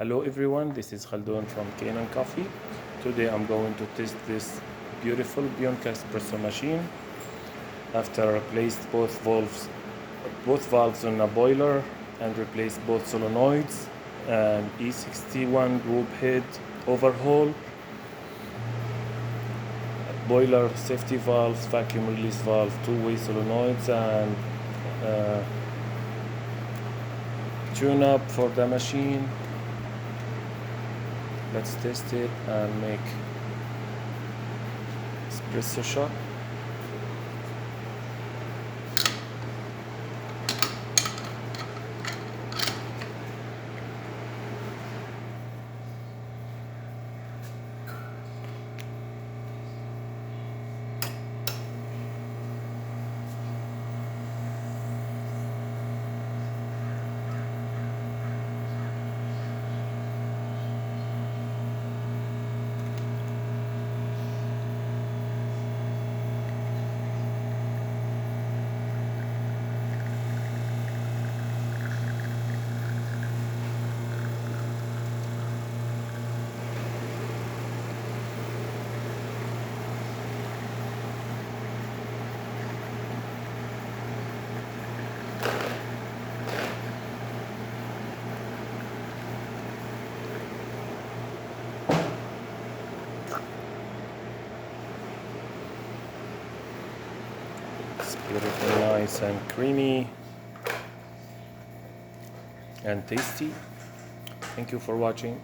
Hello everyone, this is Khaldun from Kanen Coffee. Today I'm going to test this beautiful Bianca Espresso machine. After I replaced both valves on a boiler and replaced both solenoids and E61 group head overhaul, boiler safety valves, vacuum release valve, two-way solenoids, and tune up for the machine. Let's test it and make espresso shot. It's beautiful, nice and creamy and tasty. Thank you for watching.